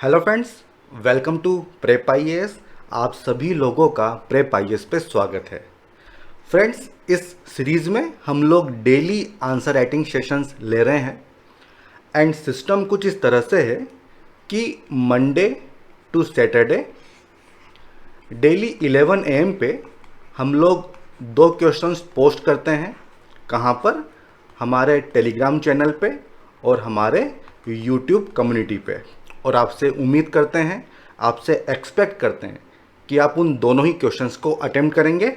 Hello friends, welcome to prep IAS. आप सभी लोगों का प्रेप आईएएस पे स्वागत है। फ्रेंड्स, इस सीरीज़ में हम लोग डेली आंसर राइटिंग सेशंस ले रहे हैं एंड सिस्टम कुछ इस तरह से है कि Monday to Saturday daily 11 AM पे हम लोग 2 क्वेश्चंस पोस्ट करते हैं। कहाँ पर? हमारे टेलीग्राम चैनल पे और हमारे यूट्यूब कम्युनिटी पे। और आपसे उम्मीद करते हैं, आपसे एक्सपेक्ट करते हैं कि आप उन दोनों ही क्वेश्चंस को अटेम्प्ट करेंगे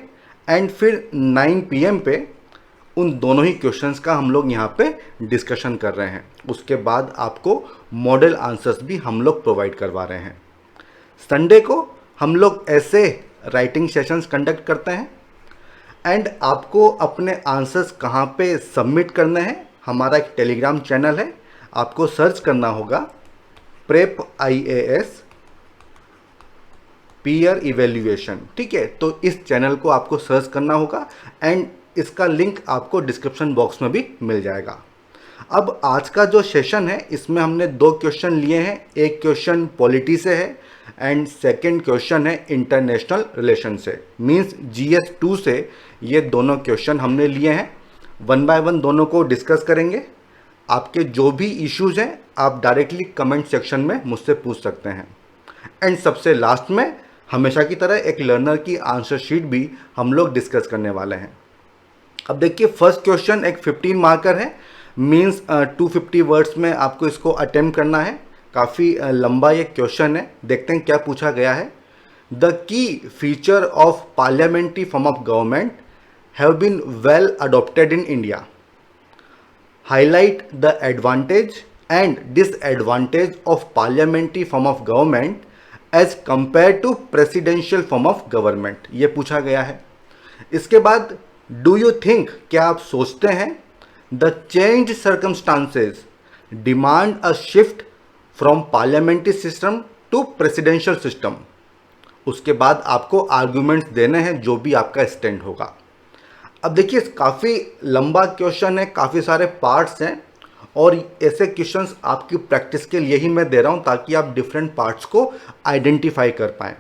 एंड फिर 9 PM पे उन दोनों ही क्वेश्चंस का हम लोग यहाँ पे डिस्कशन कर रहे हैं। उसके बाद आपको मॉडल आंसर्स भी हम लोग प्रोवाइड करवा रहे हैं। संडे को हम लोग ऐसे राइटिंग सेशंस कंडक्ट करते हैं एंड आपको अपने आंसर्स कहाँ पे सबमिट करने हैं, हमारा एक टेलीग्राम चैनल है, आपको सर्च करना होगा प्रेप आईएएस पीयर इवेल्युएशन। ठीक है, तो इस चैनल को आपको सर्च करना होगा एंड इसका लिंक आपको डिस्क्रिप्शन बॉक्स में भी मिल जाएगा। अब आज का जो सेशन है इसमें हमने 2 क्वेश्चन लिए हैं। एक क्वेश्चन पॉलिटी से है एंड सेकंड क्वेश्चन है इंटरनेशनल रिलेशन से, मींस GS 2 से ये दोनों क्वेश्चन हमने लिए हैं। 1 बाय 1 दोनों को डिस्कस करेंगे। आपके जो भी इश्यूज हैं आप डायरेक्टली कमेंट सेक्शन में मुझसे पूछ सकते हैं एंड सबसे लास्ट में हमेशा की तरह एक लर्नर की आंसर शीट भी हम लोग डिस्कस करने वाले हैं। अब देखिए, फर्स्ट क्वेश्चन एक 15 मार्कर है, मींस 250 वर्ड्स में आपको इसको अटेम्प्ट करना है। काफ़ी लंबा ये क्वेश्चन है। देखते हैं क्या पूछा गया है। द की feature of parliamentary form of government have been well adopted in India. Highlight the advantage and disadvantage of parliamentary form of government as compared to presidential form of government। ये पूछा गया है। इसके बाद do you think, क्या आप सोचते हैं, the changed circumstances demand a shift from parliamentary system to presidential system। उसके बाद आपको आर्ग्यूमेंट्स देने हैं जो भी आपका स्टैंड होगा। अब देखिए, काफ़ी लंबा क्वेश्चन है, काफ़ी सारे पार्ट्स हैं और ऐसे क्वेश्चंस आपकी प्रैक्टिस के लिए ही मैं दे रहा हूं ताकि आप डिफरेंट पार्ट्स को आइडेंटिफाई कर पाएं।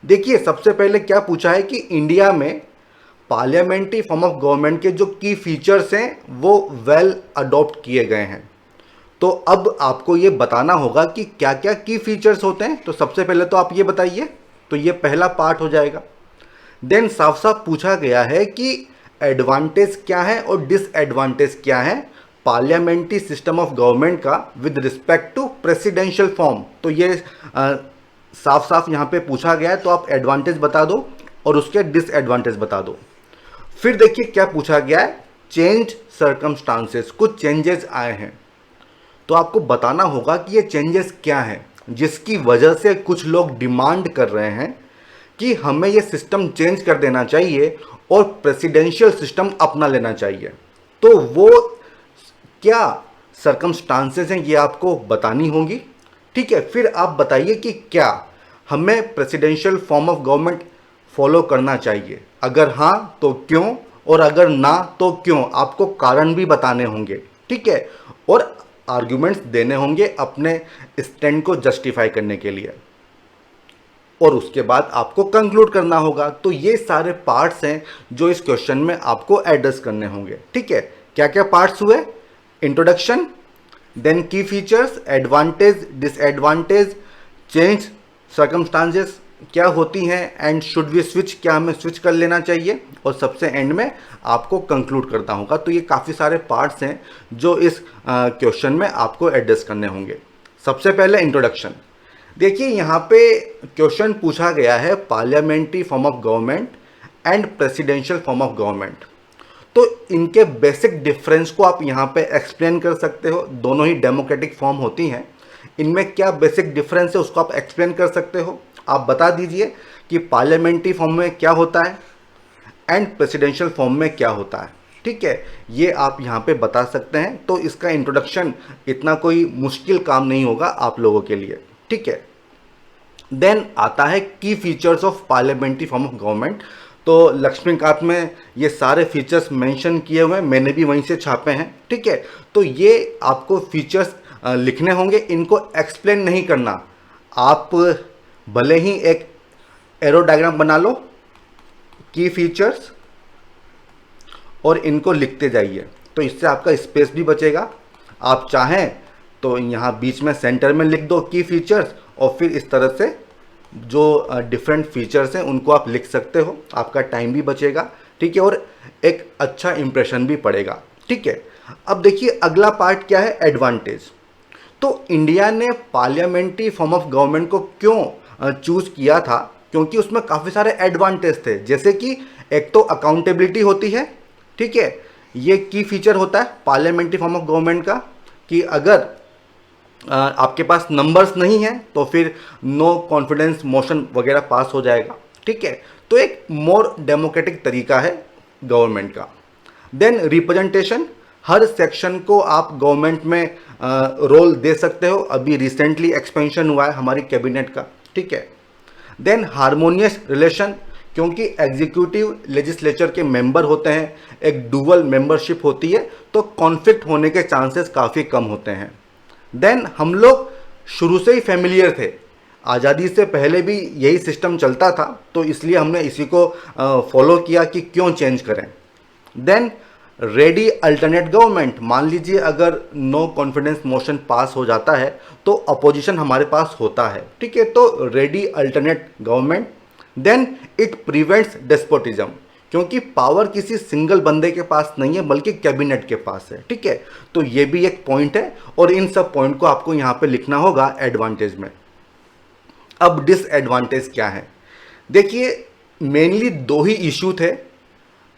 देखिए, सबसे पहले क्या पूछा है कि इंडिया में पार्लियामेंट्री फॉर्म ऑफ गवर्नमेंट के जो की फीचर्स हैं वो वेल अडॉप्ट किए गए हैं। तो अब आपको ये बताना होगा कि क्या क्या की फीचर्स होते हैं। तो सबसे पहले तो आप ये बताइए, तो ये पहला पार्ट हो जाएगा। देन साफ साफ पूछा गया है कि एडवांटेज क्या है और डिसएडवांटेज क्या है पार्लियामेंट्री सिस्टम ऑफ गवर्नमेंट का with respect to presidential form. तो ये साफ साफ यहाँ पे पूछा गया है, तो आप एडवांटेज बता दो और उसके डिसएडवांटेज बता दो। फिर देखिए क्या पूछा गया है, चेंज सर्कमस्टांसेस, कुछ चेंजेस आए हैं तो आपको बताना होगा कि ये चेंजेस क्या हैं जिसकी वजह से कुछ लोग डिमांड कर रहे हैं कि हमें ये सिस्टम चेंज कर देना चाहिए और प्रेसिडेंशियल सिस्टम अपना लेना चाहिए। तो वो क्या सर्कमस्टांसेस हैं ये आपको बतानी होंगी। ठीक है, फिर आप बताइए कि क्या हमें presidential form of government follow करना चाहिए, अगर हाँ तो क्यों, और अगर ना तो क्यों। आपको कारण भी बताने होंगे। ठीक है, और आर्ग्यूमेंट्स देने होंगे अपने स्टैंड को जस्टिफाई करने के लिए, और उसके बाद आपको कंक्लूड करना होगा। तो ये सारे पार्ट्स हैं जो इस क्वेश्चन में आपको एड्रेस करने होंगे। ठीक है, क्या क्या पार्ट्स हुए? इंट्रोडक्शन, देन की features, advantage, disadvantage, change circumstances क्या होती हैं एंड शुड वी स्विच, क्या हमें स्विच कर लेना चाहिए, और सबसे एंड में आपको कंक्लूड करना होगा। तो ये काफ़ी सारे पार्ट्स हैं जो इस क्वेश्चन में आपको एड्रेस करने होंगे। सबसे पहले इंट्रोडक्शन। देखिए, यहाँ पे क्वेश्चन पूछा गया है parliamentary form of government and presidential form of government. तो इनके बेसिक डिफरेंस को आप यहाँ पे एक्सप्लेन कर सकते हो। दोनों ही डेमोक्रेटिक फॉर्म होती हैं, इनमें क्या बेसिक डिफरेंस है उसको आप एक्सप्लेन कर सकते हो। आप बता दीजिए कि पार्लियामेंट्री फॉर्म में क्या होता है एंड प्रेसिडेंशियल फॉर्म में क्या होता है। ठीक है, ये आप यहाँ पे बता सकते हैं। तो इसका इंट्रोडक्शन इतना कोई मुश्किल काम नहीं होगा आप लोगों के लिए। ठीक है, देन आता है की features of parliamentary form of government. तो लक्ष्मीकांत में ये सारे फीचर्स मेंशन किए हुए हैं, मैंने भी वहीं से छापे हैं। ठीक है, तो ये आपको फीचर्स लिखने होंगे, इनको एक्सप्लेन नहीं करना। आप भले ही एक एरो डायग्राम बना लो, की फीचर्स, और इनको लिखते जाइए, तो इससे आपका स्पेस भी बचेगा। आप चाहें तो यहाँ बीच में सेंटर में लिख दो की फीचर्स, और फिर इस तरह से जो डिफरेंट फीचर्स हैं उनको आप लिख सकते हो, आपका टाइम भी बचेगा, ठीक है, और एक अच्छा इंप्रेशन भी पड़ेगा, ठीक है। अब देखिए अगला पार्ट क्या है, एडवांटेज। तो इंडिया ने पार्लियामेंट्री फॉर्म ऑफ गवर्नमेंट को क्यों चूज किया था, क्योंकि उसमें काफ़ी सारे एडवांटेज थे, जैसे कि एक तो अकाउंटेबिलिटी होती है, ठीक है, ये की फीचर होता है पार्लियामेंट्री फॉर्म ऑफ गवर्नमेंट का, कि अगर आपके पास नंबर्स नहीं है तो फिर नो कॉन्फिडेंस मोशन वगैरह पास हो जाएगा, ठीक है। तो एक मोर डेमोक्रेटिक तरीका है गवर्नमेंट का। देन रिप्रेजेंटेशन, हर सेक्शन को आप गवर्नमेंट में रोल दे सकते हो, अभी रिसेंटली एक्सपेंशन हुआ है हमारी कैबिनेट का, ठीक है। देन हारमोनियस रिलेशन, क्योंकि एग्जीक्यूटिव लेजिस्लेचर के मेंबर होते हैं, एक डुअल मेंबरशिप होती है, तो कॉन्फ्लिक्ट होने के चांसेस काफ़ी कम होते हैं। देन हम लोग शुरू से ही फेमिलियर थे, आज़ादी से पहले भी यही सिस्टम चलता था, तो इसलिए हमने इसी को फॉलो किया कि क्यों चेंज करें। देन रेडी अल्टरनेट गवर्नमेंट, मान लीजिए अगर नो कॉन्फिडेंस मोशन पास हो जाता है तो अपोजिशन हमारे पास होता है, ठीक है, तो ready alternate government. Then it prevents despotism, क्योंकि पावर किसी सिंगल बंदे के पास नहीं है बल्कि कैबिनेट के पास है, ठीक है, तो ये भी एक पॉइंट है, और इन सब पॉइंट को आपको यहाँ पे लिखना होगा एडवांटेज में। अब डिसएडवांटेज क्या है, देखिए मेनली दो ही इशू थे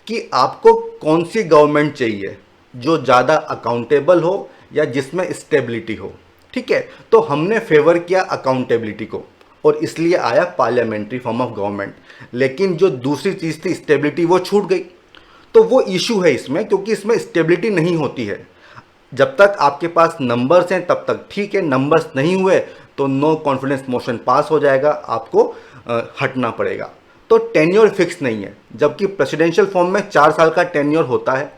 कि आपको कौन सी गवर्नमेंट चाहिए, जो ज़्यादा अकाउंटेबल हो या जिसमें स्टेबिलिटी हो, ठीक है। तो हमने फेवर किया अकाउंटेबिलिटी को, और इसलिए आया पार्लियामेंट्री फॉर्म ऑफ गवर्नमेंट। लेकिन जो दूसरी चीज़ थी स्टेबिलिटी, वो छूट गई, तो वो इशू है इसमें, क्योंकि इसमें स्टेबिलिटी नहीं होती है। जब तक आपके पास नंबर्स हैं तब तक ठीक है, नंबर्स नहीं हुए तो नो कॉन्फिडेंस मोशन पास हो जाएगा, आपको हटना पड़ेगा। तो टेन्योर फिक्स नहीं है, जबकि प्रेसिडेंशियल फॉर्म में 4 साल का टेन्योर होता है,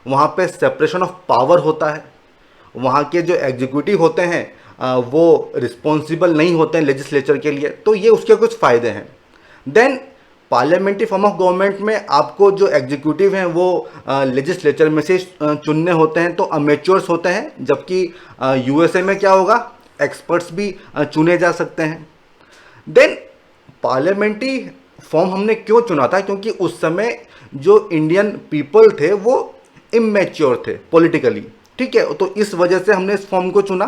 वहाँ पे सेपरेशन ऑफ पावर होता है, वहाँ के जो एग्जीक्यूटिव होते हैं वो रिस्पॉन्सिबल नहीं होते हैं लेजिस्लेचर के लिए, तो ये उसके कुछ फ़ायदे हैं। Then parliamentary form of government में आपको जो एग्जीक्यूटिव हैं वो लेजिस्लेचर में से चुनने होते हैं, तो अमेच्योर्स होते हैं, जबकि यूएसए में क्या होगा, एक्सपर्ट्स भी चुने जा सकते हैं। देन पार्लियामेंट्री फॉर्म हमने क्यों चुना था, क्योंकि उस समय जो इंडियन पीपल थे वो इमेच्योर थे पॉलिटिकली, ठीक है, तो इस वजह से हमने इस फॉर्म को चुना,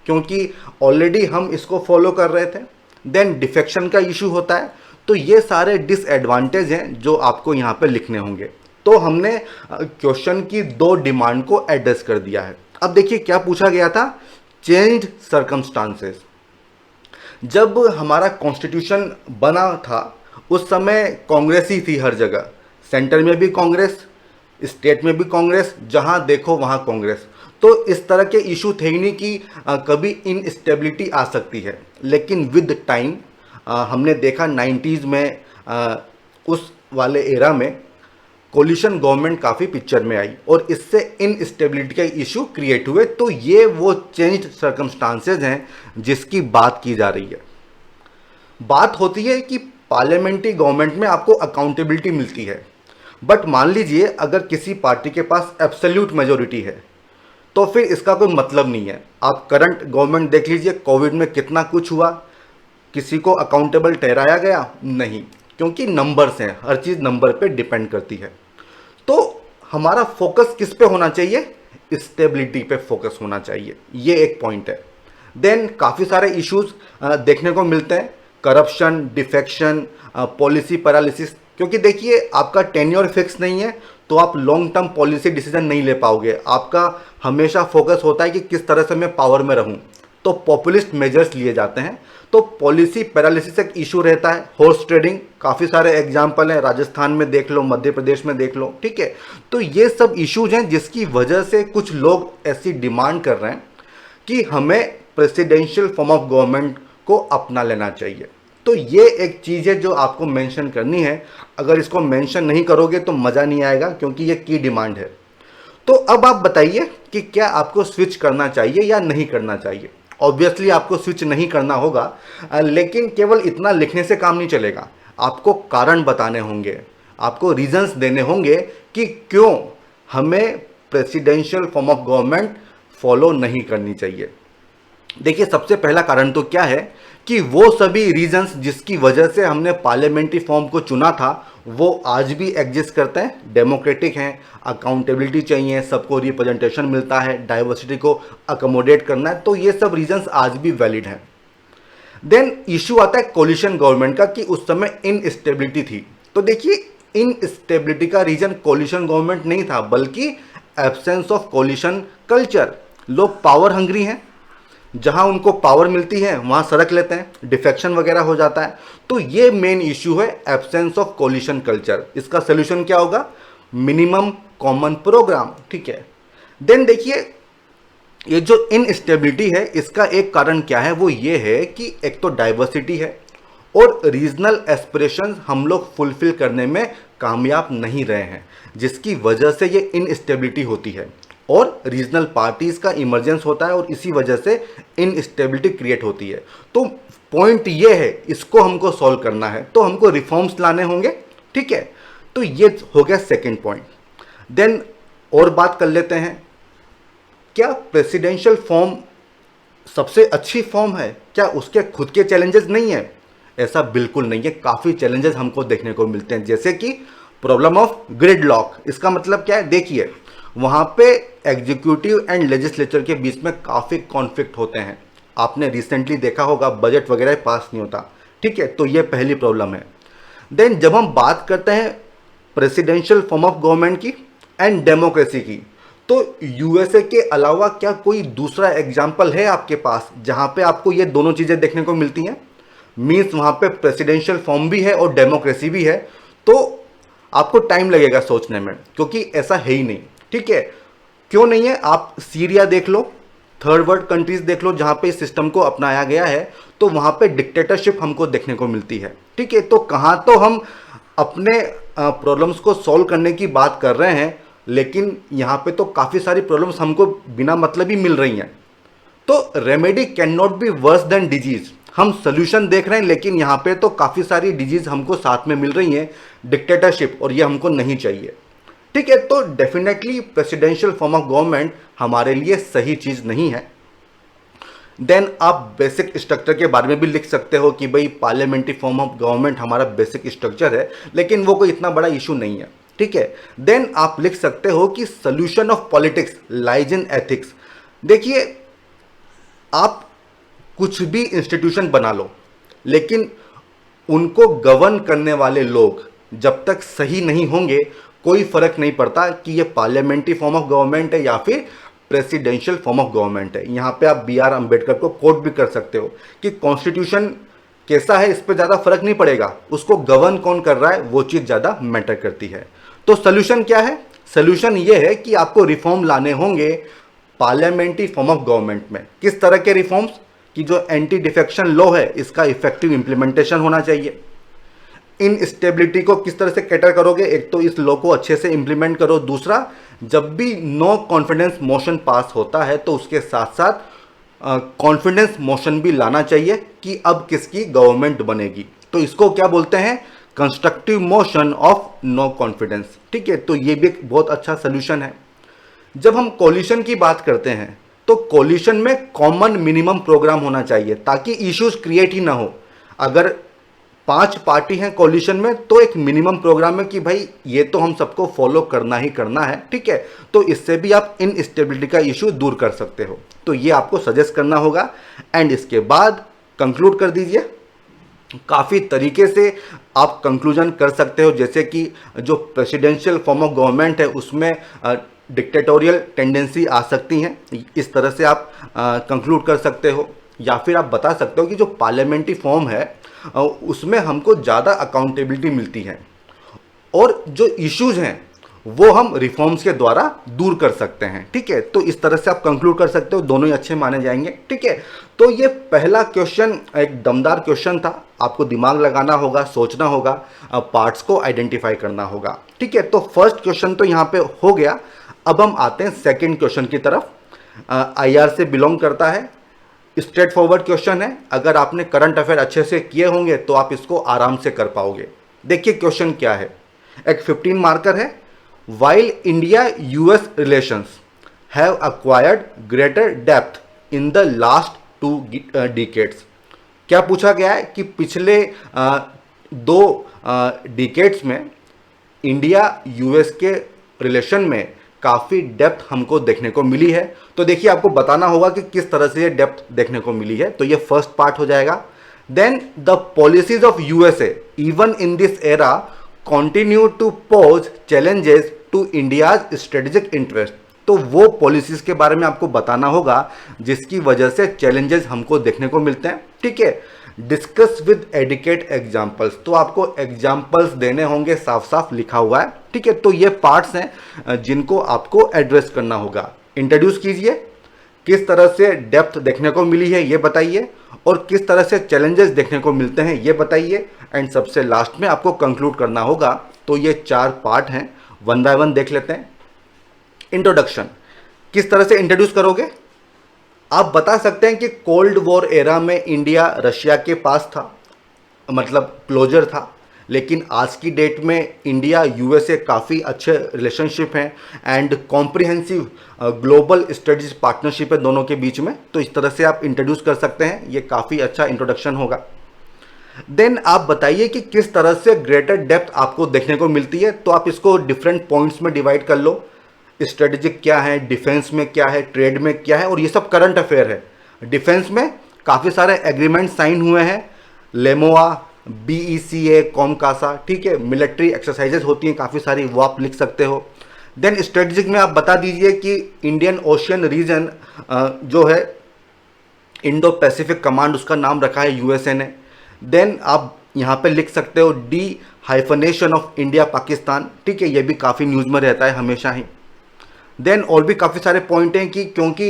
क्योंकि ऑलरेडी हम इसको फॉलो कर रहे थे। देन डिफेक्शन का इशू होता है, तो ये सारे डिसएडवांटेज हैं जो आपको यहाँ पे लिखने होंगे। तो हमने क्वेश्चन की 2 डिमांड को एड्रेस कर दिया है। अब देखिए क्या पूछा गया था, चेंज्ड सर्कमस्टांसेस। जब हमारा कॉन्स्टिट्यूशन बना था उस समय कांग्रेस ही थी हर जगह, सेंटर में भी कांग्रेस, स्टेट में भी कांग्रेस, जहां देखो वहां कांग्रेस, तो इस तरह के इशू थे ही नहीं कि कभी इनस्टेबिलिटी आ सकती है। लेकिन विद टाइम हमने देखा 90s में उस वाले एरा में कोलिशन गवर्नमेंट काफ़ी पिक्चर में आई, और इससे इनस्टेबिलिटी का इशू क्रिएट हुए। तो ये वो चेंज्ड सर्कमस्टांसेज हैं जिसकी बात की जा रही है। बात होती है कि पार्लियामेंट्री गवर्नमेंट में आपको अकाउंटेबिलिटी मिलती है, बट मान लीजिए अगर किसी पार्टी के पास एब्सोल्यूट मेजोरिटी है तो फिर इसका कोई मतलब नहीं है। आप करंट गवर्नमेंट देख लीजिए, कोविड में कितना कुछ हुआ, किसी को अकाउंटेबल ठहराया गया नहीं, क्योंकि नंबर्स हैं, हर चीज़ नंबर पे डिपेंड करती है। तो हमारा फोकस किस पे होना चाहिए, स्टेबिलिटी पे फोकस होना चाहिए, ये एक पॉइंट है। देन काफ़ी सारे इश्यूज देखने को मिलते हैं, करप्शन, डिफेक्शन, पॉलिसी पैरालिसिस, क्योंकि देखिए आपका टेन्योर फिक्स नहीं है तो आप लॉन्ग टर्म पॉलिसी डिसीजन नहीं ले पाओगे। आपका हमेशा फोकस होता है कि किस तरह से मैं पावर में रहूं, तो पॉपुलिस्ट मेजर्स लिए जाते हैं, तो पॉलिसी पैरालिसिस एक इशू रहता है। हॉर्स ट्रेडिंग, काफ़ी सारे एग्जाम्पल हैं, राजस्थान में देख लो, मध्य प्रदेश में देख लो, ठीक है। तो ये सब इश्यूज हैं जिसकी वजह से कुछ लोग ऐसी डिमांड कर रहे हैं कि हमें प्रेसिडेंशियल फॉर्म ऑफ गवर्नमेंट को अपना लेना चाहिए। तो ये एक चीज़ है जो आपको मेंशन करनी है, अगर इसको मेंशन नहीं करोगे तो मज़ा नहीं आएगा, क्योंकि ये की डिमांड है। तो अब आप बताइए कि क्या आपको स्विच करना चाहिए या नहीं करना चाहिए। ऑब्वियसली आपको स्विच नहीं करना होगा, लेकिन केवल इतना लिखने से काम नहीं चलेगा। आपको कारण बताने होंगे, आपको रीजंस देने होंगे कि क्यों हमें presidential form of government follow नहीं करनी चाहिए। देखिए, सबसे पहला कारण तो क्या है कि वो सभी रीजंस जिसकी वजह से हमने पार्लियामेंट्री फॉर्म को चुना था वो आज भी एग्जिस्ट करते हैं, डेमोक्रेटिक हैं, अकाउंटेबिलिटी चाहिए, सबको रिप्रेजेंटेशन मिलता है, डाइवर्सिटी को अकोमोडेट करना है, तो ये सब रीजंस आज भी वैलिड हैं। देन इशू आता है कोलिशन गवर्नमेंट का कि उस समय इनस्टेबिलिटी थी। तो देखिए, इनस्टेबिलिटी का रीजन कोलिशन गवर्नमेंट नहीं था, बल्कि एब्सेंस ऑफ कोलिशन कल्चर। लोग पावर हंग्री हैं, जहां उनको पावर मिलती है वहां सड़क लेते हैं, डिफेक्शन वगैरह हो जाता है। तो ये मेन इश्यू है, एब्सेंस ऑफ कोलिशन कल्चर। इसका सोल्यूशन क्या होगा? मिनिमम कॉमन प्रोग्राम, ठीक है। देन देखिए, ये जो इनस्टेबिलिटी है इसका एक कारण क्या है, वो ये है कि एक तो डाइवर्सिटी है और रीजनल एस्पिरेशंस हम लोग फुलफिल करने में कामयाब नहीं रहे हैं, जिसकी वजह से ये इनस्टेबिलिटी होती है और रीजनल पार्टीज का इमरजेंस होता है और इसी वजह से इनस्टेबिलिटी क्रिएट होती है। तो पॉइंट ये है, इसको हमको सॉल्व करना है तो हमको रिफॉर्म्स लाने होंगे, ठीक है। तो ये हो गया सेकेंड पॉइंट। देन और बात कर लेते हैं, क्या प्रेसिडेंशियल फॉर्म सबसे अच्छी फॉर्म है? क्या उसके खुद के चैलेंजेस नहीं है? ऐसा बिल्कुल नहीं है, काफ़ी चैलेंजेस हमको देखने को मिलते हैं, जैसे कि प्रॉब्लम ऑफ ग्रिड लॉक। इसका मतलब क्या है? देखिए, वहाँ पे एग्जीक्यूटिव एंड लेजिस्लेचर के बीच में काफ़ी कॉन्फ्लिक्ट होते हैं। आपने रिसेंटली देखा होगा बजट वगैरह पास नहीं होता, ठीक है। तो ये पहली प्रॉब्लम है। देन जब हम बात करते हैं प्रेसिडेंशियल फॉर्म ऑफ गवर्नमेंट की एंड डेमोक्रेसी की, तो यूएसए के अलावा क्या कोई दूसरा एग्जाम्पल है आपके पास जहाँ पे आपको ये दोनों चीज़ें देखने को मिलती हैं? मीन्स वहाँ पे प्रेसिडेंशियल फॉर्म भी है और डेमोक्रेसी भी है। तो आपको टाइम लगेगा सोचने में, क्योंकि ऐसा है ही नहीं, ठीक है। क्यों नहीं है? आप सीरिया देख लो, थर्ड वर्ल्ड कंट्रीज देख लो जहाँ पे इस सिस्टम को अपनाया गया है, तो वहाँ पे डिक्टेटरशिप हमको देखने को मिलती है, ठीक है। तो कहाँ तो हम अपने प्रॉब्लम्स को सॉल्व करने की बात कर रहे हैं, लेकिन यहाँ पे तो काफ़ी सारी प्रॉब्लम्स हमको बिना मतलब ही मिल रही हैं। तो remedy can not be worse than disease. हम सोल्यूशन देख रहे हैं, लेकिन यहाँ पे तो काफ़ी सारी डिजीज हमको साथ में मिल रही हैं, डिक्टेटरशिप, और ये हमको नहीं चाहिए, ठीक है। तो definitely presidential form of government हमारे लिए सही चीज़ नहीं है। देन आप बेसिक स्ट्रक्चर के बारे में भी लिख सकते हो कि भाई पार्लियामेंट्री फॉर्म ऑफ गवर्नमेंट हमारा बेसिक स्ट्रक्चर है, लेकिन वो कोई इतना बड़ा इशू नहीं है, ठीक है। देन आप लिख सकते हो कि solution of politics lies in ethics. देखिए, आप कुछ भी इंस्टीट्यूशन बना लो, लेकिन उनको गवर्न करने वाले लोग जब तक सही नहीं होंगे, कोई फर्क नहीं पड़ता कि ये पार्लियामेंट्री फॉर्म ऑफ गवर्नमेंट है या फिर प्रेसिडेंशियल फॉर्म ऑफ गवर्नमेंट है। यहाँ पे आप बी आर अम्बेडकर को कोट भी कर सकते हो कि कॉन्स्टिट्यूशन कैसा है इस पर ज़्यादा फर्क नहीं पड़ेगा, उसको गवर्न कौन कर रहा है वो चीज़ ज़्यादा मैटर करती है। तो सोल्यूशन क्या है? सोल्यूशन ये है कि आपको रिफॉर्म लाने होंगे पार्लियामेंट्री फॉर्म ऑफ गवर्नमेंट में। किस तरह के रिफॉर्म्स? कि जो एंटी डिफेक्शन लॉ है इसका इफेक्टिव इंप्लीमेंटेशन होना चाहिए। इनस्टेबिलिटी को किस तरह से कैटर करोगे? एक तो इस लॉ को अच्छे से इंप्लीमेंट करो, दूसरा जब भी नो कॉन्फिडेंस मोशन पास होता है तो उसके साथ साथ कॉन्फिडेंस मोशन भी लाना चाहिए कि अब किसकी गवर्नमेंट बनेगी। तो इसको क्या बोलते हैं? Constructive motion of no confidence, ठीक है। तो ये भी एक बहुत अच्छा सोल्यूशन है। जब हम कोलिशन की बात करते हैं तो कोलिशन में कॉमन मिनिमम प्रोग्राम होना चाहिए ताकि इश्यूज क्रिएट ही ना हो। अगर 5 पार्टी हैं कोलिशन में तो एक मिनिमम प्रोग्राम है कि भाई ये तो हम सबको फॉलो करना ही करना है, ठीक है। तो इससे भी आप इनस्टेबिलिटी का इशू दूर कर सकते हो। तो ये आपको सजेस्ट करना होगा एंड इसके बाद कंक्लूड कर दीजिए। काफ़ी तरीके से आप कंक्लूजन कर सकते हो, जैसे कि जो प्रेसिडेंशियल फॉर्म ऑफ गवर्नमेंट है उसमें डिक्टेटोरियल टेंडेंसी आ सकती हैं, इस तरह से आप कंक्लूड कर सकते हो। या फिर आप बता सकते हो कि जो पार्लियामेंट्री फॉर्म है उसमें हमको ज़्यादा अकाउंटेबिलिटी मिलती है और जो इश्यूज हैं वो हम रिफॉर्म्स के द्वारा दूर कर सकते हैं, ठीक है। तो इस तरह से आप कंक्लूड कर सकते हो, दोनों ही अच्छे माने जाएंगे, ठीक है। तो ये पहला क्वेश्चन एक दमदार क्वेश्चन था, आपको दिमाग लगाना होगा, सोचना होगा, पार्ट्स को आइडेंटिफाई करना होगा, ठीक है। तो फर्स्ट क्वेश्चन तो यहाँ पे हो गया। अब हम आते हैं सेकेंड क्वेश्चन की तरफ। IR से बिलोंग करता है, स्ट्रेट फॉरवर्ड क्वेश्चन है, अगर आपने करंट अफेयर अच्छे से किए होंगे तो आप इसको आराम से कर पाओगे। देखिए क्वेश्चन क्या है, एक 15 मार्कर है। While India US relations have acquired greater depth in the last 2 decades. क्या पूछा गया है कि पिछले 2 डिकेड्स में इंडिया यूएस के रिलेशन में काफ़ी डेप्थ हमको देखने को मिली है। तो देखिए आपको बताना होगा कि किस तरह से ये डेप्थ देखने को मिली है। तो ये फर्स्ट पार्ट हो जाएगा। Then the policies of USA even in this era continue to pose challenges to India's strategic interest. तो वो पॉलिसीज के बारे में आपको बताना होगा जिसकी वजह से चैलेंजेस हमको देखने को मिलते हैं। ठीक है, डिस्कस विद एडिकेट एग्जाम्पल्स, तो आपको एग्जाम्पल्स देने होंगे, साफ साफ लिखा हुआ है। ठीक है, तो ये पार्ट्स हैं जिनको आपको एड्रेस करना होगा। इंट्रोड्यूस कीजिए, किस तरह से डेप्थ देखने को मिली है ये बताइए, और किस तरह से चैलेंजेस देखने को मिलते हैं ये बताइए, एंड सबसे लास्ट में आपको कंक्लूड करना होगा। तो ये 4 पार्ट हैं, वन बाय वन देख लेते हैं। इंट्रोडक्शन, किस तरह से इंट्रोड्यूस करोगे? आप बता सकते हैं कि कोल्ड वॉर एरा में इंडिया रशिया के पास था, मतलब क्लोजर था, लेकिन आज की डेट में इंडिया यूएसए काफ़ी अच्छे रिलेशनशिप हैं and comprehensive global strategic partnership है दोनों के बीच में। तो इस तरह से आप इंट्रोड्यूस कर सकते हैं, ये काफ़ी अच्छा इंट्रोडक्शन होगा। देन आप बताइए कि किस तरह से ग्रेटर डेप्थ आपको देखने को मिलती है। तो आप इसको डिफरेंट पॉइंट्स में डिवाइड कर लो, स्ट्रेटेजिक क्या है, डिफेंस में क्या है, ट्रेड में क्या है, और ये सब करंट अफेयर है। डिफेंस में काफ़ी सारे एग्रीमेंट साइन हुए हैं, लेमोआ, BECA, कॉमकासा। ठीक है, मिलिट्री एक्सरसाइजेज होती हैं काफ़ी सारी, वो आप लिख सकते हो। देन स्ट्रेटेजिक में आप बता दीजिए कि इंडियन ओशियन रीजन जो है इंडो पैसिफिक कमांड, उसका नाम रखा है यूएसए ने। देन आप यहाँ पे लिख सकते हो डी-हाइफनेशन ऑफ इंडिया पाकिस्तान। ठीक है, ये भी काफ़ी न्यूज़ में रहता है हमेशा ही। देन और भी काफ़ी सारे पॉइंट हैं कि क्योंकि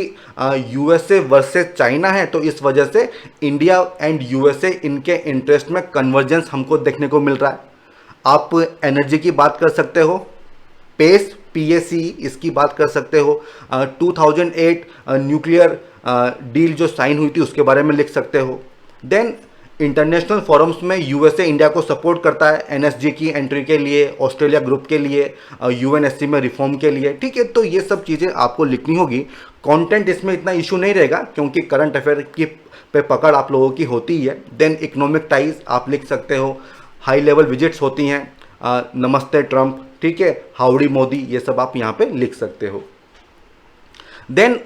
यूएसए वर्सेस चाइना है, तो इस वजह से इंडिया एंड यूएसए इनके इंटरेस्ट में कन्वर्जेंस हमको देखने को मिल रहा है। आप एनर्जी की बात कर सकते हो, PACE इसकी बात कर सकते हो। 2008 न्यूक्लियर डील जो साइन हुई थी उसके बारे में लिख सकते हो। देन इंटरनेशनल फोरम्स में यूएसए इंडिया को सपोर्ट करता है NSG की एंट्री के लिए, ऑस्ट्रेलिया ग्रुप के लिए, UNSC में रिफॉर्म के लिए। ठीक है, तो ये सब चीज़ें आपको लिखनी होगी। कंटेंट इसमें इतना इशू नहीं रहेगा क्योंकि करंट अफेयर की पे पकड़ आप लोगों की होती ही है। देन इकोनॉमिक टाइज आप लिख सकते हो, हाई लेवल विजिट्स होती हैं, नमस्ते ट्रंप, ठीक है, हाउडी मोदी, ये सब आप यहाँ पे लिख सकते हो। देन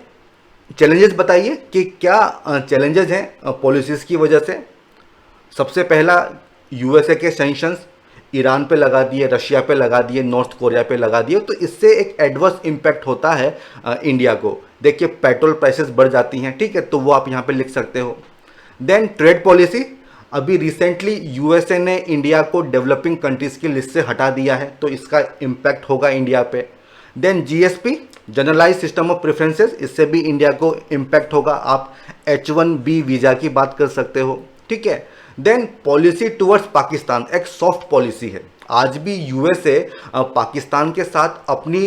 चैलेंजेस बताइए कि क्या चैलेंजेस हैं पॉलिसीज़ की वजह से। सबसे पहला, यूएसए के सैंक्शंस ईरान पे लगा दिए, रशिया पे लगा दिए, नॉर्थ कोरिया पे लगा दिए, तो इससे एक एडवर्स इम्पैक्ट होता है इंडिया को। देखिए पेट्रोल प्राइसेस बढ़ जाती हैं, ठीक है, तो वो आप यहाँ पे लिख सकते हो। देन ट्रेड पॉलिसी, अभी रिसेंटली यूएसए ने इंडिया को डेवलपिंग कंट्रीज़ की लिस्ट से हटा दिया है, तो इसका इम्पैक्ट होगा इंडिया पे। Then GSP, generalize system of preferences, इससे भी इंडिया को इम्पैक्ट होगा। आप H1B वीज़ा की बात कर सकते हो, ठीक है। देन पॉलिसी टुवर्ड्स पाकिस्तान, एक सॉफ्ट पॉलिसी है। आज भी यूएसए पाकिस्तान के साथ अपनी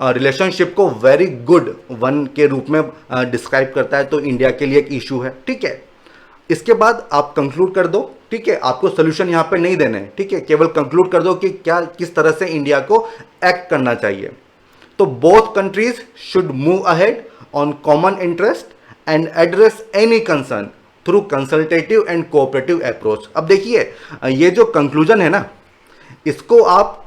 रिलेशनशिप को वेरी गुड वन के रूप में डिस्क्राइब करता है, तो इंडिया के लिए एक इशू है, ठीक है। इसके बाद आप कंक्लूड कर दो, ठीक है, आपको सोल्यूशन यहाँ पे नहीं देने, ठीक है, केवल कंक्लूड कर दो कि क्या किस तरह से इंडिया को एक्ट करना चाहिए। तो both countries should move ahead on common interest and address any concern through consultative and cooperative approach. अब देखिए ये जो कंक्लूजन है ना, इसको आप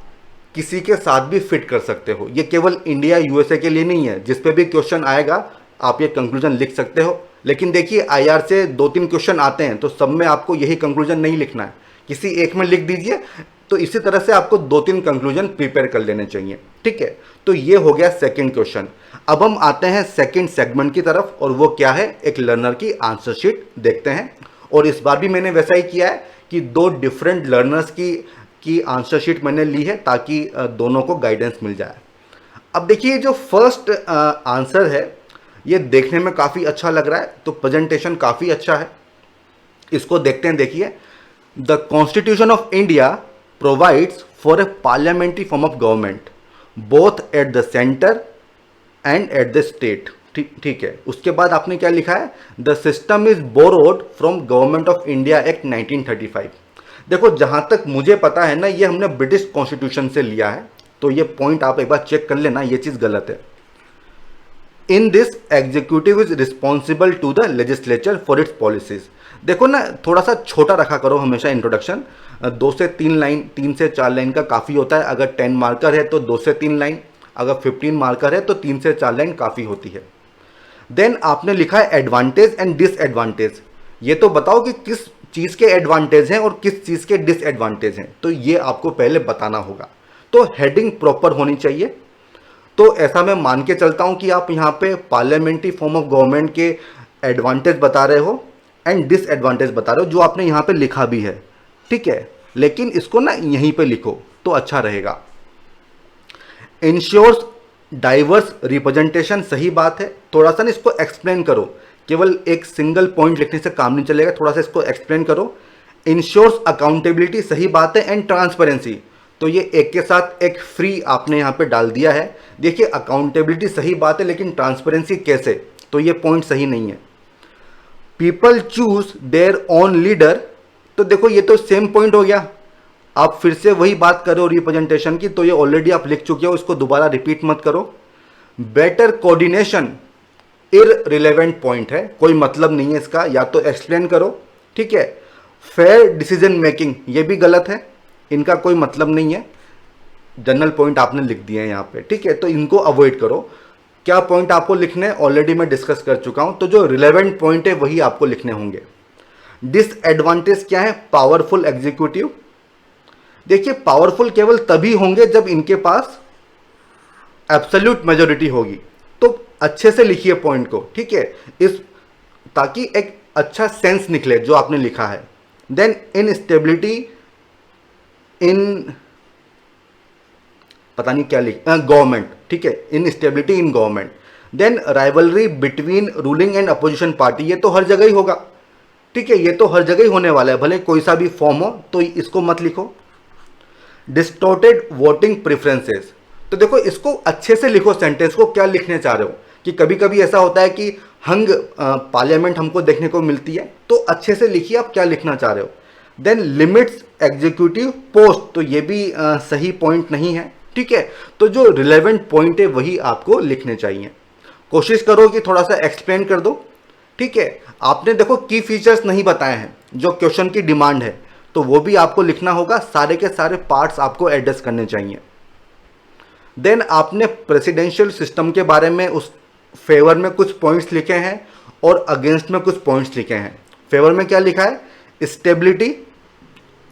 किसी के साथ भी फिट कर सकते हो, ये केवल इंडिया यूएसए के लिए नहीं है। जिस पे भी क्वेश्चन आएगा आप ये कंक्लूजन लिख सकते हो। लेकिन देखिए IR से 2-3 क्वेश्चन आते हैं, तो सब में आपको यही कंक्लूजन नहीं लिखना है, किसी एक में लिख दीजिए। तो इसी तरह से आपको 2-3 कंक्लूजन प्रिपेयर कर लेने चाहिए, ठीक है। तो ये हो गया सेकंड क्वेश्चन। अब हम आते हैं सेकंड सेगमेंट की तरफ, और वो क्या है, एक लर्नर की आंसर शीट देखते हैं। और इस बार भी मैंने वैसा ही किया है कि 2 डिफरेंट लर्नर्स की आंसर शीट मैंने ली है ताकि दोनों को गाइडेंस मिल जाए। अब देखिए जो फर्स्ट आंसर है ये देखने में काफ़ी अच्छा लग रहा है, तो प्रेजेंटेशन काफ़ी अच्छा है, इसको देखते हैं। देखिए, the constitution of India provides for a parliamentary form of government both at the centre and at the state. ठीक है। उसके बाद आपने क्या लिखा है, the system is borrowed from government of India act 1935। देखो जहां तक मुझे पता है ना, ये हमने ब्रिटिश कॉन्स्टिट्यूशन से लिया है, तो ये पॉइंट आप एक बार चेक कर लेना, ये चीज गलत है। In this executive is responsible to the legislature for its policies. देखो ना, थोड़ा सा छोटा रखा करो हमेशा इंट्रोडक्शन, 2 से 3 लाइन, 3 से 4 लाइन का काफ़ी होता है। अगर 10 मार्कर है तो 2 से 3 लाइन, अगर 15 मार्कर है तो 3 से 4 लाइन काफ़ी होती है। देन आपने लिखा है एडवांटेज एंड डिसएडवांटेज। ये तो बताओ कि किस चीज़ के एडवांटेज हैं और किस चीज़ के डिसएडवांटेज हैं, तो ये आपको पहले बताना होगा। तो हेडिंग प्रॉपर होनी चाहिए। तो ऐसा मैं मान के चलता हूं कि आप यहाँ पे पार्लियामेंट्री फॉर्म ऑफ गवर्नमेंट के एडवांटेज बता रहे हो एंड डिसएडवांटेज बता रहे हो, जो आपने यहाँ पे लिखा भी है, ठीक है। लेकिन इसको ना यहीं पे लिखो तो अच्छा रहेगा। इंश्योर्स डाइवर्स रिप्रेजेंटेशन, सही बात है। थोड़ा सा ना इसको एक्सप्लेन करो, केवल एक सिंगल पॉइंट लिखने से काम नहीं चलेगा, थोड़ा सा इसको एक्सप्लेन करो। इंश्योर्स अकाउंटेबिलिटी, सही बात है, एंड ट्रांसपेरेंसी, तो ये एक के साथ एक फ्री आपने यहाँ पे डाल दिया है। देखिए अकाउंटेबिलिटी सही बात है, लेकिन ट्रांसपेरेंसी कैसे, तो ये पॉइंट सही नहीं है। People choose their own leader, तो देखो ये तो सेम पॉइंट हो गया, आप फिर से वही बात करो रिप्रेजेंटेशन की, तो ये ऑलरेडी आप लिख चुके हो, इसको दोबारा रिपीट मत करो। बेटर कोऑर्डिनेशन इररिलेवेंट पॉइंट है, कोई मतलब नहीं है इसका, या तो एक्सप्लेन करो, ठीक है। फेयर डिसीजन मेकिंग, ये भी गलत है, इनका कोई मतलब नहीं है, जनरल पॉइंट आपने लिख दिए हैं यहाँ पे, ठीक है, तो इनको अवॉइड करो। क्या पॉइंट आपको लिखने ऑलरेडी मैं डिस्कस कर चुका हूं, तो जो रिलेवेंट पॉइंट है वही आपको लिखने होंगे। डिसएडवांटेज क्या है, पावरफुल एग्जीक्यूटिव। देखिए पावरफुल केवल तभी होंगे जब इनके पास एब्सोल्यूट मेजोरिटी होगी, तो अच्छे से लिखिए पॉइंट को, ठीक है, इस ताकि एक अच्छा सेंस निकले जो आपने लिखा है। देन इनस्टेबिलिटी इन, पता नहीं क्या लिख, गवर्नमेंट, ठीक है, instability in government. Then rivalry between ruling and opposition party, ये तो हर जगह ही होगा, ठीक है, ये तो हर जगह ही होने वाला है, भले कोई सा भी फॉर्म हो, तो इसको मत लिखो। डिस्टॉर्टेड वोटिंग प्रेफरेंसेस, तो देखो इसको अच्छे से लिखो, सेंटेंस को क्या लिखने चाह रहे हो, कि कभी कभी ऐसा होता है कि हंग पार्लियामेंट हमको देखने को मिलती है, तो अच्छे से लिखिए आप क्या लिखना चाह रहे हो। देन लिमिट्स एग्जीक्यूटिव पोस्ट, तो ये भी सही पॉइंट नहीं है, ठीक है। तो जो रिलेवेंट पॉइंट है वही आपको लिखने चाहिए। कोशिश करो कि थोड़ा सा एक्सप्लेन कर दो, ठीक है। आपने देखो की फीचर्स नहीं बताए हैं, जो क्वेश्चन की डिमांड है, तो वो भी आपको लिखना होगा, सारे के सारे पार्ट्स आपको एड्रेस करने चाहिए। देन आपने प्रेसिडेंशियल सिस्टम के बारे में उस फेवर में कुछ पॉइंट्स लिखे हैं और अगेंस्ट में कुछ पॉइंट्स लिखे हैं। फेवर में क्या लिखा है, stability,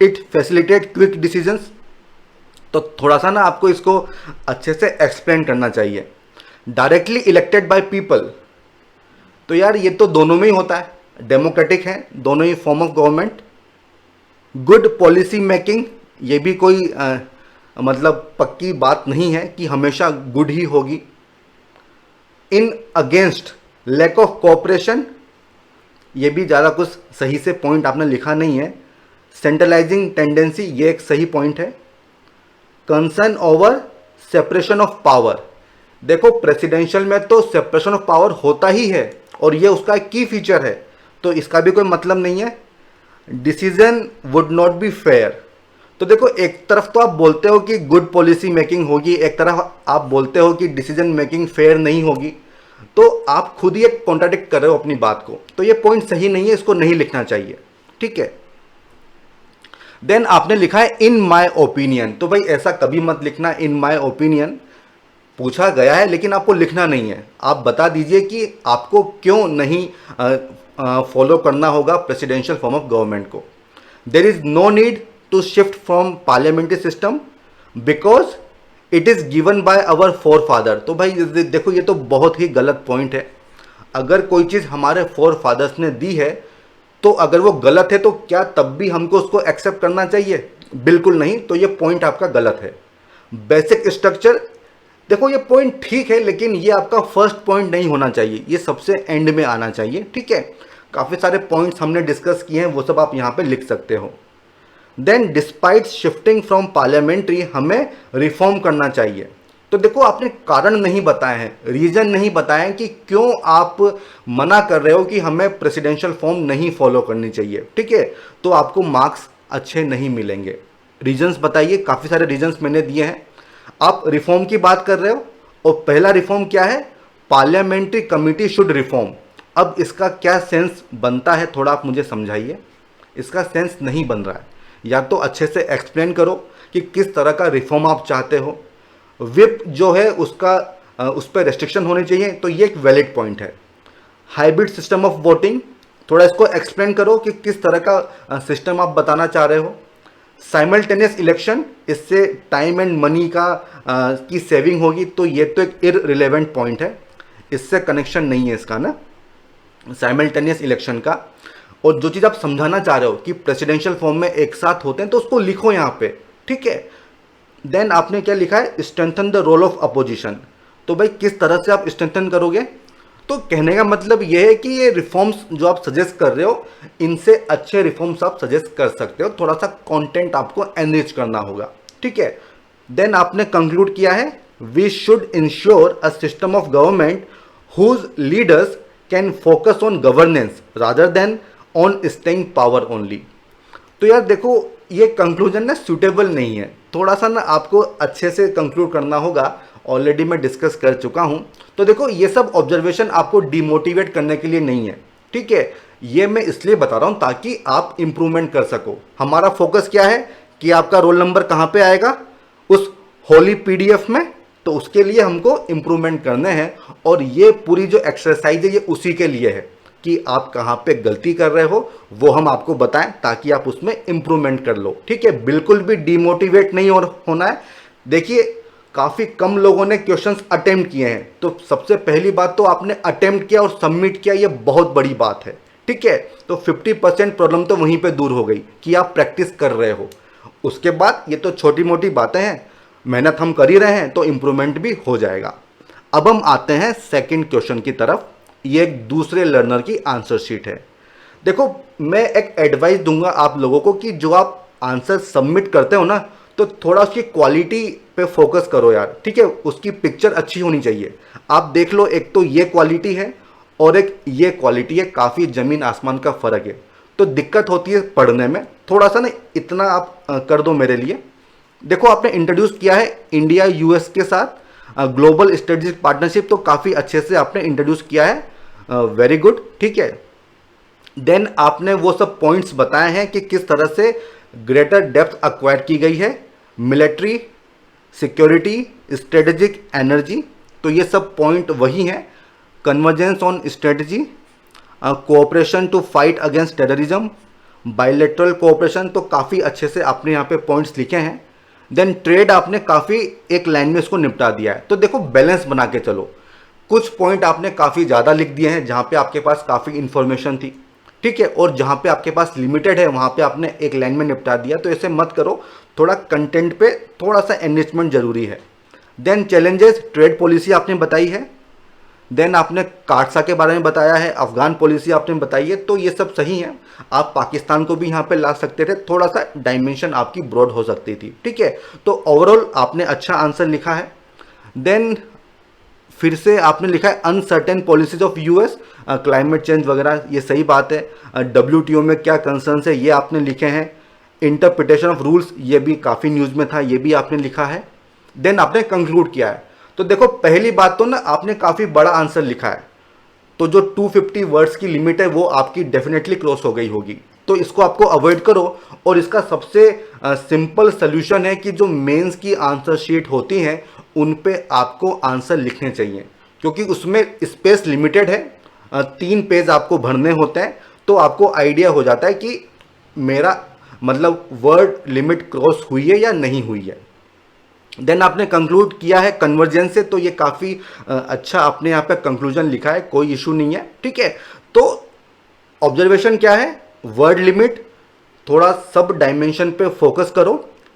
it facilitate quick decisions, तो थोड़ा सा ना आपको इसको अच्छे से एक्सप्लेन करना चाहिए। डायरेक्टली इलेक्टेड बाय पीपल, तो यार ये तो दोनों में ही होता है, डेमोक्रेटिक है दोनों ही form of government. Good policy making, ये भी कोई मतलब पक्की बात नहीं है कि हमेशा गुड ही होगी। In against lack of cooperation, ये भी ज़्यादा कुछ सही से पॉइंट आपने लिखा नहीं है। सेंट्रलाइजिंग टेंडेंसी, ये एक सही पॉइंट है। Concern over separation of power, देखो प्रेसिडेंशियल में तो सेपरेशन ऑफ पावर होता ही है और ये उसका एक की फीचर है, तो इसका भी कोई मतलब नहीं है। Decision would not be fair, तो देखो एक तरफ तो आप बोलते हो कि गुड पॉलिसी मेकिंग होगी, एक तरफ आप बोलते हो कि डिसीजन मेकिंग फेयर नहीं होगी, तो आप खुद ही एक कॉन्ट्राडिक्ट कर रहे हो अपनी बात को, तो ये पॉइंट सही नहीं है, इसको नहीं लिखना चाहिए, ठीक है। देन आपने लिखा है इन माय ओपिनियन, तो भाई ऐसा कभी मत लिखना, इन माय ओपिनियन पूछा गया है लेकिन आपको लिखना नहीं है, आप बता दीजिए कि आपको क्यों नहीं फॉलो करना होगा प्रेसिडेंशियल फॉर्म ऑफ गवर्नमेंट को। There is no need to shift from parliamentary system because it is given by our forefather, तो भाई देखो ये तो बहुत ही गलत पॉइंट है। अगर कोई चीज़ हमारे फोर फादर्स ने दी है तो अगर वो गलत है तो क्या तब भी हमको उसको एक्सेप्ट करना चाहिए? बिल्कुल नहीं, तो ये पॉइंट आपका गलत है। बेसिक स्ट्रक्चर, देखो ये पॉइंट ठीक है लेकिन ये आपका फर्स्ट पॉइंट नहीं होना चाहिए, ये सबसे एंड में आना चाहिए, ठीक है। काफ़ी सारे पॉइंट्स हमने डिस्कस किए हैं, वो सब आप यहाँ पे लिख सकते हो। Then despite shifting from parliamentary, हमें रिफॉर्म करना चाहिए, तो देखो आपने कारण नहीं बताए हैं, रीजन नहीं बताए कि क्यों आप मना कर रहे हो कि हमें प्रेसिडेंशियल फॉर्म नहीं फॉलो करनी चाहिए, ठीक है, तो आपको मार्क्स अच्छे नहीं मिलेंगे। रीजंस बताइए, काफ़ी सारे रीजंस मैंने दिए हैं। आप रिफॉर्म की बात कर रहे हो और पहला रिफॉर्म क्या है, पार्लियामेंट्री कमिटी शुड रिफॉर्म। अब इसका क्या सेंस बनता है, थोड़ा आप मुझे समझाइए। इसका सेंस नहीं बन रहा है, या तो अच्छे से एक्सप्लेन करो कि किस तरह का रिफॉर्म आप चाहते हो। विप जो है उसका उस पर रेस्ट्रिक्शन होनी चाहिए, तो ये एक वैलिड पॉइंट है। हाइब्रिड सिस्टम ऑफ वोटिंग, थोड़ा इसको एक्सप्लेन करो कि किस तरह का सिस्टम आप बताना चाह रहे हो। साइमल्टेनियस इलेक्शन, इससे टाइम एंड मनी की सेविंग होगी, तो ये तो एक इररिलेवेंट पॉइंट है, इससे कनेक्शन नहीं है इसका ना, साइमल्टेनियस इलेक्शन का। और जो चीज़ आप समझाना चाह रहे हो कि प्रेसिडेंशियल फॉर्म में एक साथ होते हैं, तो उसको लिखो यहाँ पे, ठीक है। देन आपने क्या लिखा है, strengthen the role of opposition. तो भाई किस तरह से आप स्ट्रेंथन करोगे, तो कहने का मतलब ये है कि ये रिफॉर्म्स जो आप सजेस्ट कर रहे हो, इनसे अच्छे रिफॉर्म्स आप सजेस्ट कर सकते हो, थोड़ा सा कंटेंट आपको एनरिच करना होगा, ठीक है। देन आपने कंक्लूड किया है, we should ensure a system of government whose leaders can focus on governance rather than on staying power only. तो यार देखो, ये कंक्लूजन ना सूटेबल नहीं है, थोड़ा सा ना आपको अच्छे से कंक्लूड करना होगा, ऑलरेडी मैं डिस्कस कर चुका हूँ। तो देखो ये सब ऑब्जर्वेशन आपको डिमोटिवेट करने के लिए नहीं है, ठीक है, ये मैं इसलिए बता रहा हूँ ताकि आप इंप्रूवमेंट कर सको। हमारा फोकस क्या है कि आपका रोल नंबर कहाँ पे आएगा, उस होली पीडीएफ में, तो उसके लिए हमको इंप्रूवमेंट करने हैं। और ये पूरी जो एक्सरसाइज है ये उसी के लिए है कि आप कहाँ पे गलती कर रहे हो, वो हम आपको बताएं ताकि आप उसमें इंप्रूवमेंट कर लो, ठीक है। बिल्कुल भी डिमोटिवेट नहीं होना है। देखिए काफ़ी कम लोगों ने क्वेश्चंस अटेम्प्ट किए हैं, तो सबसे पहली बात तो आपने अटेम्प्ट किया और सबमिट किया, ये बहुत बड़ी बात है, ठीक है। तो 50% प्रॉब्लम तो वहीं पे दूर हो गई कि आप प्रैक्टिस कर रहे हो। उसके बाद ये तो छोटी मोटी बातें हैं, मेहनत हम कर ही रहे हैं तो इम्प्रूवमेंट भी हो जाएगा। अब हम आते हैं सेकेंड क्वेश्चन की तरफ। ये एक दूसरे लर्नर की आंसर शीट है। देखो मैं एक एडवाइस दूंगा आप लोगों को कि जो आप आंसर सबमिट करते हो ना, तो थोड़ा उसकी क्वालिटी पे फोकस करो यार, ठीक है। उसकी पिक्चर अच्छी होनी चाहिए। आप देख लो, एक तो ये क्वालिटी है और एक ये क्वालिटी है, काफ़ी ज़मीन आसमान का फ़र्क है, तो दिक्कत होती है पढ़ने में। थोड़ा सा ना इतना आप कर दो मेरे लिए। देखो आपने इंट्रोड्यूस किया है इंडिया यूएस के साथ ग्लोबल स्ट्रेटेजिक पार्टनरशिप, तो काफ़ी अच्छे से आपने इंट्रोड्यूस किया है, वेरी गुड, ठीक है। देन आपने वो सब पॉइंट्स बताए हैं कि किस तरह से ग्रेटर डेप्थ एक्वायर की गई है, मिलिट्री, सिक्योरिटी, स्ट्रेटेजिक, एनर्जी, तो ये सब पॉइंट वही हैं। Convergence on strategy, cooperation to fight against terrorism, bilateral cooperation, तो काफ़ी अच्छे से आपने यहाँ पे पॉइंट्स लिखे हैं। देन ट्रेड आपने काफ़ी एक लाइन में इसको निपटा दिया है। तो देखो बैलेंस बना के चलो, कुछ पॉइंट आपने काफ़ी ज़्यादा लिख दिए हैं जहाँ पे आपके पास काफ़ी इन्फॉर्मेशन थी, ठीक है, और जहाँ पे आपके पास लिमिटेड है वहाँ पे आपने एक लाइन में निपटा दिया। तो ऐसे मत करो, थोड़ा कंटेंट पे थोड़ा सा एनरिचमेंट जरूरी है। देन चैलेंजेस, ट्रेड पॉलिसी आपने बताई है। देन आपने काटसा के बारे में बताया है, अफगान पॉलिसी आपने बताई है, तो ये सब सही है। आप पाकिस्तान को भी यहाँ पे ला सकते थे, थोड़ा सा डायमेंशन आपकी ब्रॉड हो सकती थी, ठीक है। तो ओवरऑल आपने अच्छा आंसर लिखा है। देन फिर से आपने लिखा है uncertain policies of US, climate change वगैरह, ये सही बात है। डब्ल्यूटीओ में क्या कंसर्न्स है ये आपने लिखे हैं। इंटरप्रिटेशन ऑफ रूल्स, ये भी काफ़ी न्यूज़ में था, ये भी आपने लिखा है। देन आपने कंक्लूड किया है। तो देखो पहली बात तो ना आपने काफ़ी बड़ा आंसर लिखा है, तो जो 250 वर्ड्स की लिमिट है वो आपकी डेफिनेटली क्रॉस हो गई होगी, तो इसको आपको अवॉइड करो। और इसका सबसे सिंपल सोल्यूशन है कि जो मेंस की आंसर शीट होती हैं उन पे आपको आंसर लिखने चाहिए, क्योंकि उसमें स्पेस लिमिटेड है, 3 पेज आपको भरने होते हैं, तो आपको आइडिया हो जाता है कि मेरा मतलब वर्ड लिमिट क्रॉस हुई है या नहीं हुई है। देन आपने कंक्लूड किया है कन्वर्जेंस से, तो ये काफ़ी अच्छा आपने यहाँ पे कंक्लूजन लिखा है, कोई इशू नहीं है, ठीक है। तो ऑब्जर्वेशन क्या है, वर्ड लिमिट, थोड़ा सब डायमेंशन पे फोकस करो,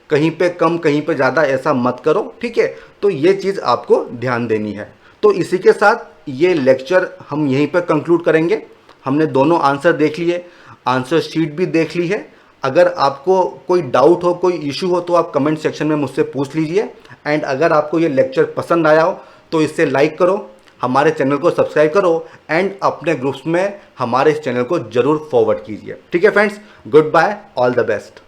कहीं पे कम कहीं पे ज़्यादा ऐसा मत करो, ठीक है। तो ये चीज़ आपको ध्यान देनी है। तो इसी के साथ ये लेक्चर हम यहीं पे कंक्लूड करेंगे। हमने दोनों आंसर देख लिए, आंसर शीट भी देख ली है। अगर आपको कोई डाउट हो, कोई इशू हो, तो आप कमेंट सेक्शन में मुझसे पूछ लीजिए। एंड अगर आपको ये लेक्चर पसंद आया हो तो इसे लाइक करो, हमारे चैनल को सब्सक्राइब करो एंड अपने ग्रुप्स में हमारे इस चैनल को जरूर फॉरवर्ड कीजिए। ठीक है friends, goodbye, all the best.